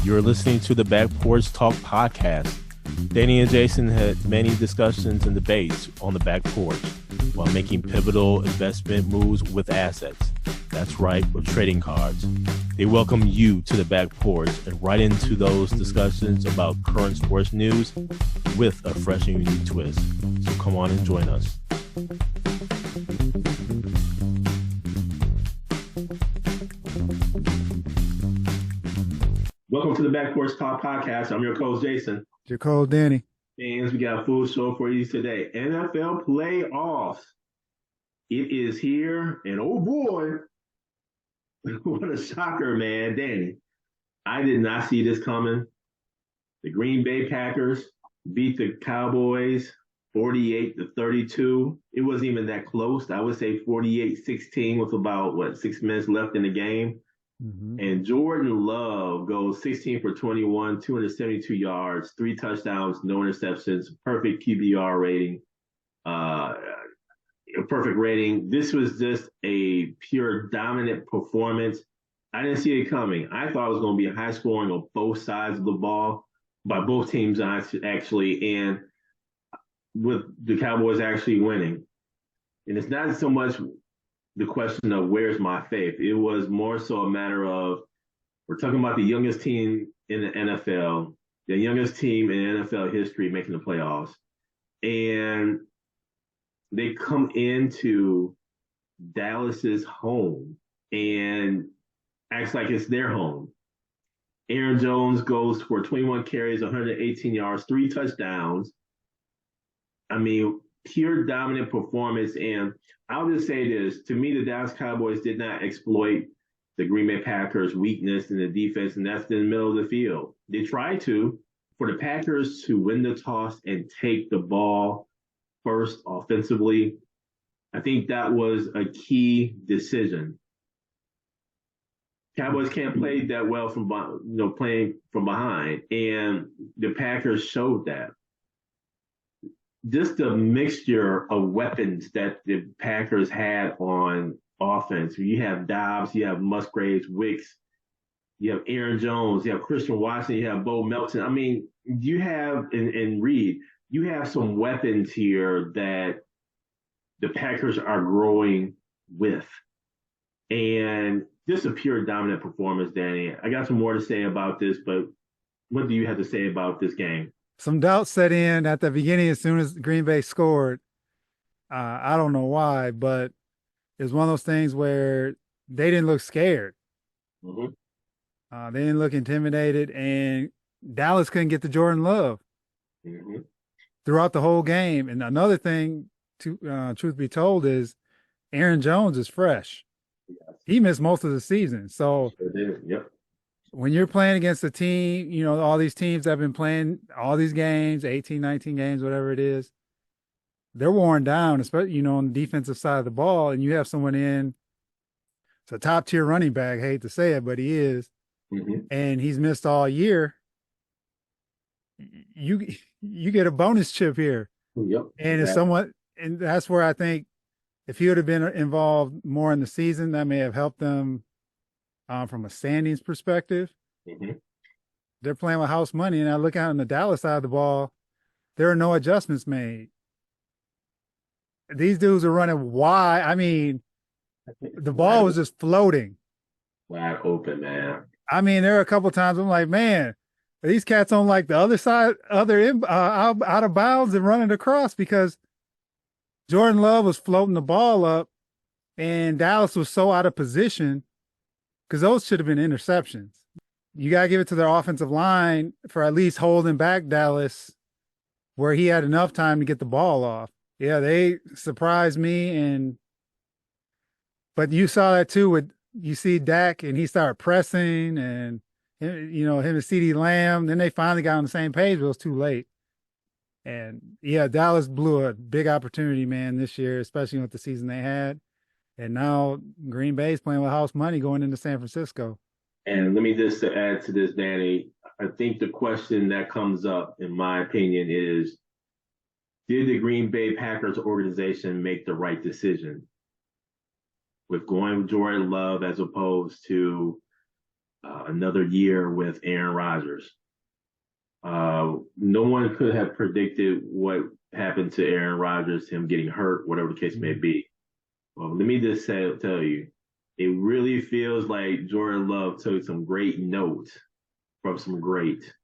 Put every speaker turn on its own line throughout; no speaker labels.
You're listening to the Back Porch Talk podcast. Danny and Jason had many discussions and debates on the back porch while making pivotal investment moves with assets. That's right, with trading cards. They welcome you to the back porch and right into those discussions about current sports news with a fresh and unique twist. So come on and join us. Welcome to the Back Porch Talk podcast. I'm your co-host, Jason.
Your co-host, Danny.
Fans, we got a full show for you today. NFL playoffs. It is here, and oh boy, what a shocker, man. Danny, I did not see this coming. The Green Bay Packers beat the Cowboys 48-32. It wasn't even that close. I would say 48-16 with about, 6 minutes left in the game. Mm-hmm. And Jordan Love goes 16 for 21, 272 yards, 3 touchdowns, no interceptions, perfect QBR rating, perfect rating. This was just a pure dominant performance. I didn't see it coming. I thought it was going to be high scoring on both sides of the ball by both teams actually, and with the Cowboys actually winning. And it's not so much the question of where's my faith. It was more so a matter of, we're talking about the youngest team in the NFL, the youngest team in NFL history making the playoffs. And they come into Dallas's home and acts like it's their home. Aaron Jones goes for 21 carries, 118 yards, 3 touchdowns. I mean, pure dominant performance. And I'll just say this, to me, the Dallas Cowboys did not exploit the Green Bay Packers' weakness in the defense, and that's in the middle of the field. They tried to, for the Packers to win the toss and take the ball first offensively. I think that was a key decision. Cowboys can't play that well from playing from behind, and the Packers showed that. Just the mixture of weapons that the Packers had on offense. You have Dobbs, you have Musgraves, Wicks, you have Aaron Jones, you have Christian Watson, you have Bo Melton. I mean, you have, and Reed, you have some weapons here that the Packers are growing with. And just a pure dominant performance, Danny. I got some more to say about this, but what do you have to say about this game?
Some doubt set in at the beginning as soon as Green Bay scored. I don't know why, but it's one of those things where they didn't look scared. Mm-hmm. They didn't look intimidated, and Dallas couldn't get to Jordan Love throughout the whole game. And another thing, truth be told, is Aaron Jones is fresh. Yes. He missed most of the season. So
Yep.
When you're playing against a team, all these teams that have been playing all these games, 18, 19 games, whatever it is, they're worn down, especially, on the defensive side of the ball, and you have someone in, it's a top-tier running back, I hate to say it, but he is, and he's missed all year. You get a bonus chip here.
Yep.
And it's somewhat, and that's where I think if he would have been involved more in the season, that may have helped them. From a standings perspective, they're playing with house money. And I look out on the Dallas side of the ball, there are no adjustments made. These dudes are running wide. I mean, the ball was just floating.
Wide open, man.
I mean, there are a couple of times I'm like, man, are these cats on like the other side, out of bounds and running across, because Jordan Love was floating the ball up and Dallas was so out of position. Because those should have been interceptions. You got to give it to their offensive line for at least holding back Dallas, where he had enough time to get the ball off. Yeah, they surprised me. But you saw that too you see Dak, and he started pressing, and him and CeeDee Lamb. Then they finally got on the same page, but it was too late. And yeah, Dallas blew a big opportunity, man, this year, especially with the season they had. And now Green Bay's playing with house money going into San Francisco.
And let me just add to this, Danny. I think the question that comes up, in my opinion, is, did the Green Bay Packers organization make the right decision with going with Jordan Love as opposed to another year with Aaron Rodgers. No one could have predicted what happened to Aaron Rodgers, him getting hurt, whatever the case may
Mhm.
be. Well, let me just tell you, it really feels like Jordan Love took some great notes from some great.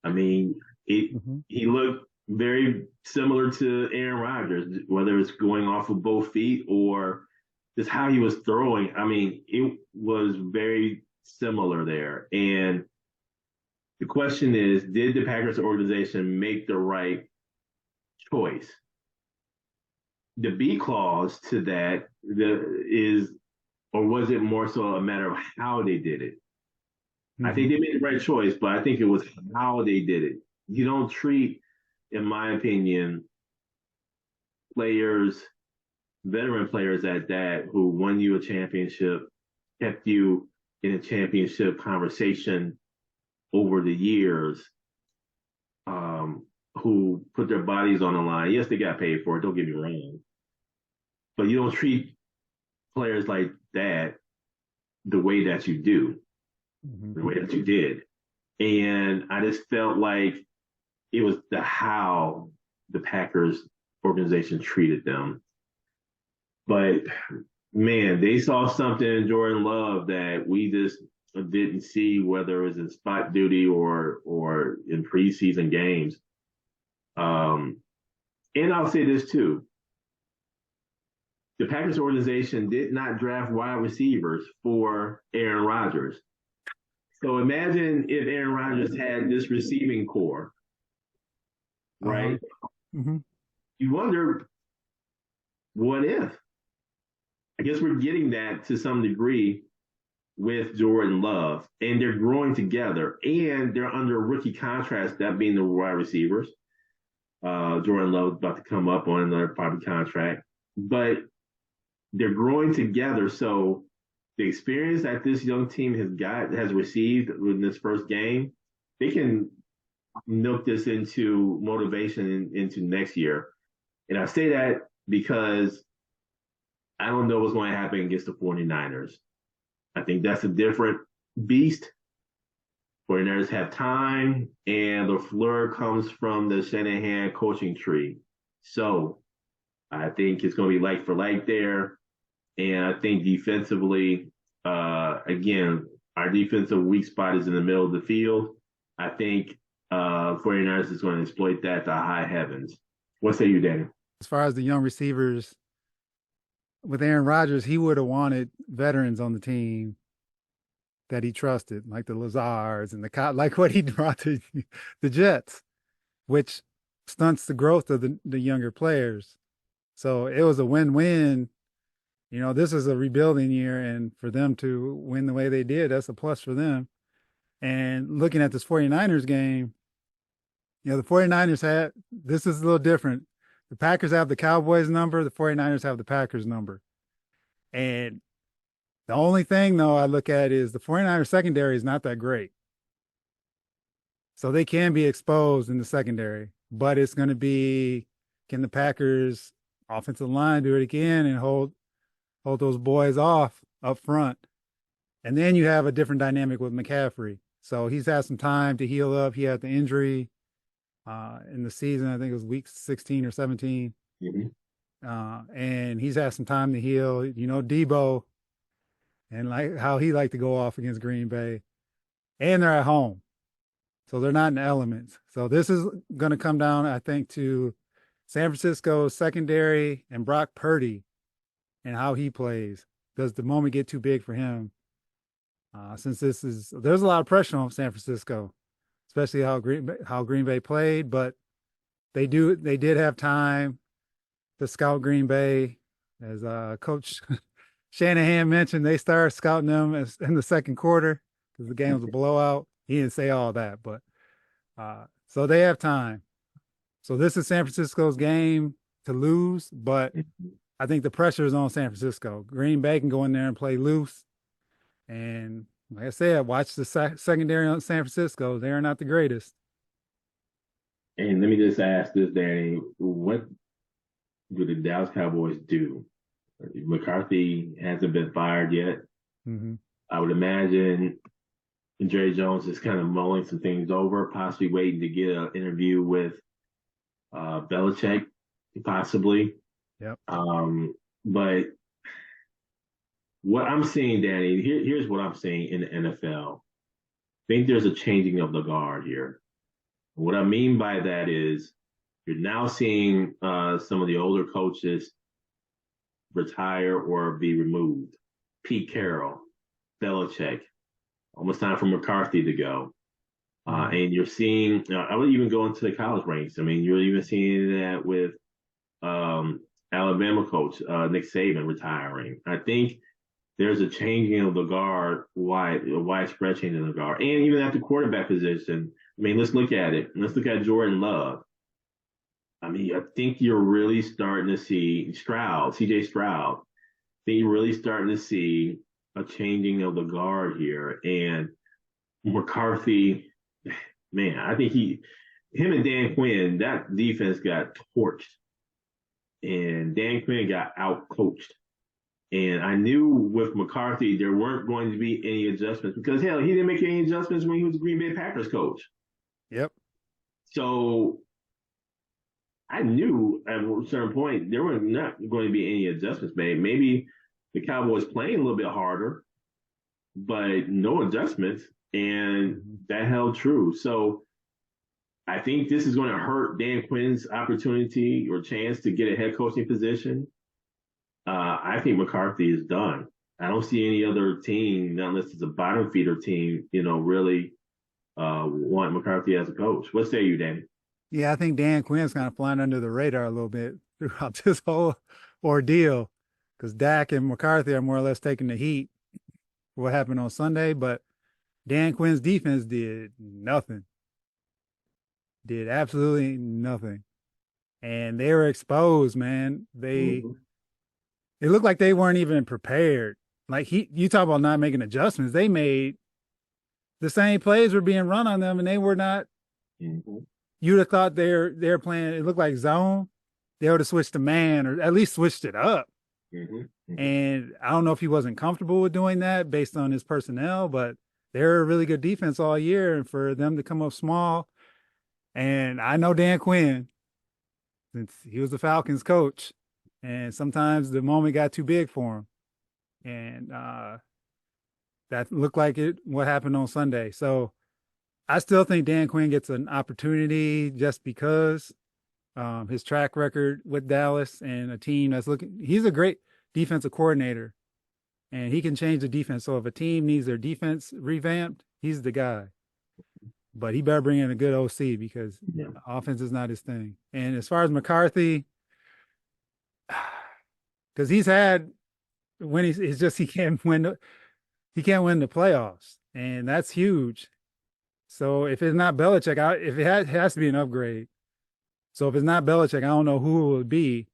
I mean, it
Mhm.
he looked very similar to Aaron Rodgers, whether it's going off of both feet or just how he was throwing. I mean, it was very similar there. And the question is, did the Packers organization make the right choice? The B clause to that is, or was it more so a matter of how they did it? I think
Mhm.
they made the right choice, but I think it was how they did it. You don't treat, in my opinion, players, veteran players at that, who won you a championship, kept you in a championship conversation over the years, um, who put their bodies on the line. Yes, they got paid for it. Don't get me wrong, but you don't treat players like that the way that you do,
Mhm.
the way that you did. And I just felt like it was the how the Packers organization treated them. But man, they saw something in Jordan Love that we just didn't see, whether it was in spot duty or in preseason games. Um, and I'll say this too: the Packers organization did not draft wide receivers for Aaron Rodgers. So imagine if Aaron Rodgers had this receiving core,
Uh-huh.
right?
Mhm.
You wonder what if. I guess we're getting that to some degree with Jordan Love, and they're growing together, and they're under rookie contracts, that being the wide receivers. Jordan Love about to come up on another private contract, but they're growing together. So the experience that this young team has received in this first game, they can milk this into motivation into next year. And I say that because I don't know what's going to happen against the 49ers. I think that's a different beast. 49ers have time, and the floor comes from the Shanahan coaching tree. So I think it's going to be like for like there. And I think defensively, again, our defensive weak spot is in the middle of the field. I think 49ers is going to exploit that to high heavens. What say you, Danny?
As far as the young receivers with Aaron Rodgers, he would have wanted veterans on the team that he trusted, like the Lazards and like what he brought to the Jets, which stunts the growth of the younger players. So it was a win-win. You know, this is a rebuilding year, and for them to win the way they did, that's a plus for them. And looking at this 49ers game, you know, the 49ers had this is a little different. The Packers have the Cowboys number, the 49ers have the Packers number. And the only thing, though, I look at is the 49ers secondary is not that great. So they can be exposed in the secondary, but it's going to be, can the Packers offensive line do it again and hold those boys off up front? And then you have a different dynamic with McCaffrey. So he's had some time to heal up. He had the injury in the season. I think it was week 16 or 17.
Mm-hmm.
And he's had some time to heal. You know, Debo and like how he liked to go off against Green Bay. And they're at home. So they're not in the elements. So this is going to come down, I think, to San Francisco's secondary and Brock Purdy and how he plays. Does the moment get too big for him? Since there's a lot of pressure on San Francisco, especially how Green Bay played, but they did have time to scout Green Bay, as Coach Shanahan mentioned. They started scouting them in the second quarter because the game was a blowout. He didn't say all that, but so they have time. So this is San Francisco's game to lose, but I think the pressure is on San Francisco. Green Bay can go in there and play loose. And like I said, watch the secondary on San Francisco. They are not the greatest.
And let me just ask this, Danny: what do the Dallas Cowboys do? McCarthy hasn't been fired yet.
Mm-hmm.
I would imagine And Jerry Jones is kind of mulling some things over, possibly waiting to get an interview with Belichick, possibly.
Yep.
Um, but what I'm seeing, Danny, here's what I'm seeing in the NFL. I think there's a changing of the guard here. What I mean by that is you're now seeing some of the older coaches retire or be removed. Pete Carroll, Belichick, almost time for McCarthy to go.
Mhm.
And you're seeing, I would even go into the college ranks. I mean, you're even seeing that with um, Alabama coach Nick Saban retiring. I think there's a changing of the guard, a widespread changing of the guard, and even at the quarterback position. I mean, let's look at it. Let's look at Jordan Love. I mean, I think you're really starting to see CJ Stroud. I think you're really starting to see a changing of the guard here. And McCarthy, man, I think him and Dan Quinn, that defense got torched, and Dan Quinn got out coached. And I knew with McCarthy there weren't going to be any adjustments because hell, he didn't make any adjustments when he was the Green Bay Packers coach.
Yep.
So I knew at a certain point there were not going to be any adjustments made. Maybe the Cowboys playing a little bit harder, but no adjustments, and
Mhm.
that held true. So I think this is going to hurt Dan Quinn's opportunity or chance to get a head coaching position. I think McCarthy is done. I don't see any other team, unless it's a bottom feeder team, really want McCarthy as a coach. What say you, Danny?
Yeah, I think Dan Quinn's kind of flying under the radar a little bit throughout this whole ordeal because Dak and McCarthy are more or less taking the heat for what happened on Sunday, but Dan Quinn's defense did absolutely nothing. And they were exposed, man.
Mm-hmm.
It looked like they weren't even prepared. Like you talk about not making adjustments. They made the same plays were being run on them and they were not.
Mm-hmm.
You'd have thought they're playing, it looked like zone. They would have switched to man or at least switched it up.
Mm-hmm. Mm-hmm.
And I don't know if he wasn't comfortable with doing that based on his personnel, but they're a really good defense all year. And for them to come up small, and I know Dan Quinn, since he was the Falcons coach, and sometimes the moment got too big for him. And that looked like it what happened on Sunday. So I still think Dan Quinn gets an opportunity just because his track record with Dallas and a team that's looking. He's a great defensive coordinator, and he can change the defense. So if a team needs their defense revamped, he's the guy. But he better bring in a good OC because
Yeah.
offense is not his thing. And as far as McCarthy, because he's had when it's just he can't win the playoffs, and that's huge. So if it's not Belichick, if it has to be an upgrade. So if it's not Belichick, I don't know who it would be.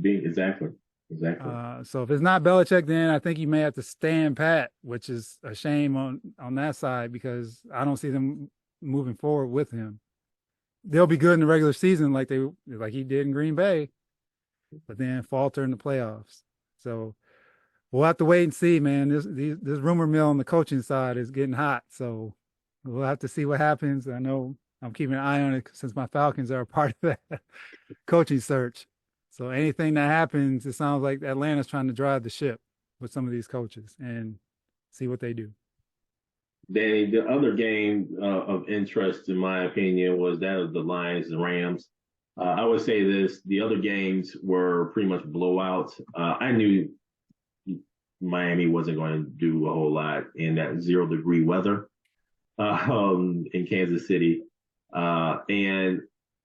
Exactly. Exactly.
So if it's not Belichick, then I think you may have to stand pat, which is a shame on that side because I don't see them moving forward with him. They'll be good in the regular season like he did in Green Bay, but then falter in the playoffs. So we'll have to wait and see, man. This rumor mill on the coaching side is getting hot, so we'll have to see what happens. I know I'm keeping an eye on it since my Falcons are a part of that coaching search. So anything that happens, it sounds like Atlanta's trying to drive the ship with some of these coaches and see what they do.
Danny, the other game of interest, in my opinion, was that of the Lions and Rams. I would say this: the other games were pretty much blowouts. I knew Miami wasn't going to do a whole lot in that 0-degree weather in Kansas City. And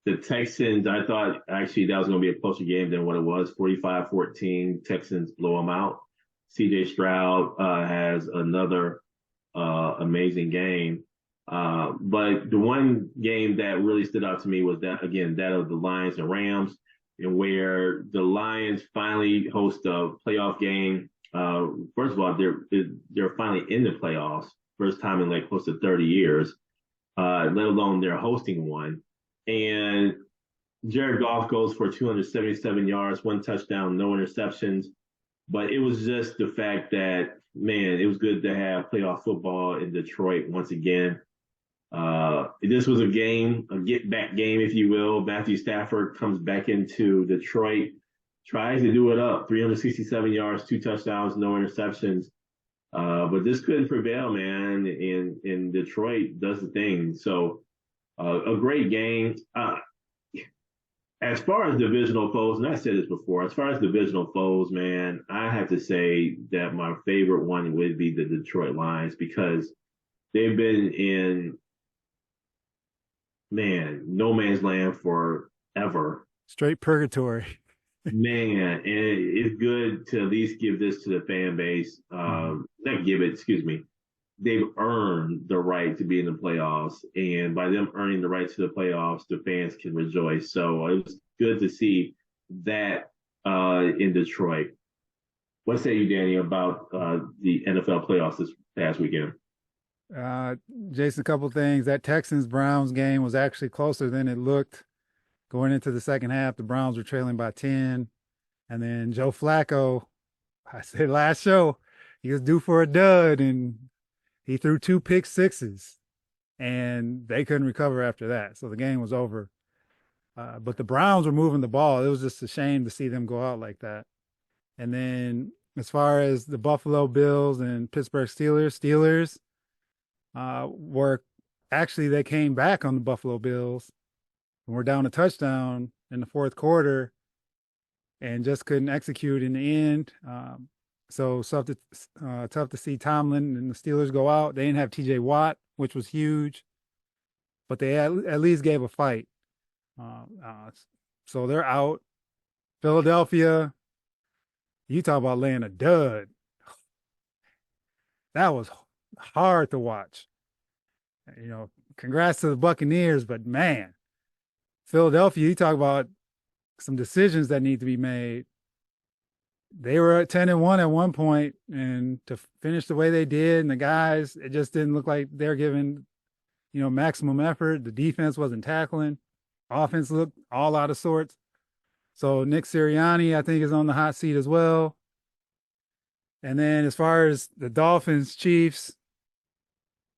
the Texans, I thought actually that was going to be a closer game than what it was. 45-14, Texans blow them out. CJ Stroud has another amazing game. But the one game that really stood out to me was that, again, that of the Lions and Rams, and where the Lions finally host a playoff game. First of all, they're finally in the playoffs, first time in like close to 30 years, let alone they're hosting one. And Jared Goff goes for 277 yards, one touchdown, no interceptions. But it was just the fact that, man, it was good to have playoff football in Detroit once again. This was a game, a get back game, if you will. Matthew Stafford comes back into Detroit, tries to do it up, 367 yards, 2 touchdowns, no interceptions. But this couldn't prevail, man. In Detroit does the thing. So a great game. As far as divisional foes, and I said this before, as far as divisional foes, man, I have to say that my favorite one would be the Detroit Lions because they've been in, man, no man's land forever.
Straight purgatory.
Man, and it's good to at least give this to the fan base. Not give it, excuse me. They've earned the right to be in the playoffs, and by them earning the right to the playoffs, the fans can rejoice. So it was good to see that in Detroit. What say you, Danny, about the NFL playoffs this past weekend?
Jason, a couple things. That Texans-Browns game was actually closer than it looked. Going into the second half, the Browns were trailing by 10. And then Joe Flacco, I said last show, he was due for a dud, and he threw 2 pick sixes, and they couldn't recover after that. So the game was over. But the Browns were moving the ball. It was just a shame to see them go out like that. And then as far as the Buffalo Bills and Pittsburgh Steelers were actually, they came back on the Buffalo Bills and were down a touchdown in the fourth quarter and just couldn't execute in the end. So tough to see Tomlin and the Steelers go out. They didn't have TJ Watt, which was huge, but they at least gave a fight. So they're out. Philadelphia, you talk about laying a dud. That was hard to watch. You know, congrats to the Buccaneers, but man, Philadelphia, you talk about some decisions that need to be made. They were at 10-1 at one point, and to finish the way they did, and the guys, it just didn't look like they're giving, maximum effort. The defense wasn't tackling. Offense looked all out of sorts. So Nick Sirianni, I think, is on the hot seat as well. And then as far as the Dolphins, Chiefs,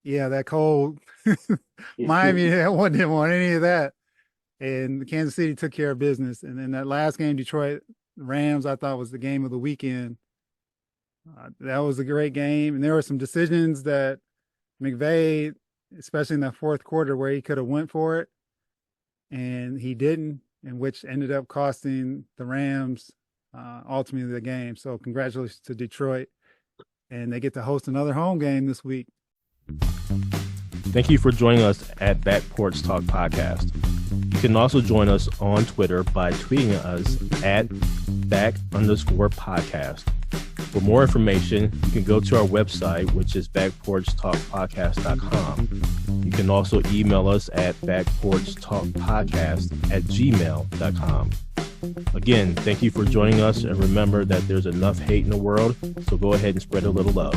yeah, that cold Miami didn't want any of that. And Kansas City took care of business. And then that last game, Detroit Rams, I thought was the game of the weekend. That was a great game. And there were some decisions that McVay, especially in that fourth quarter, where he could have went for it, and he didn't, and which ended up costing the Rams ultimately the game. So congratulations to Detroit. And they get to host another home game this week.
Thank you for joining us at Back Porch Talk Podcast. You can also join us on Twitter by tweeting us at @back_podcast. For more information, you can go to our website, which is backporchtalkpodcast.com. You can also email us at backporchtalkpodcast@gmail.com. Again, thank you for joining us, and remember that there's enough hate in the world, so go ahead and spread a little love.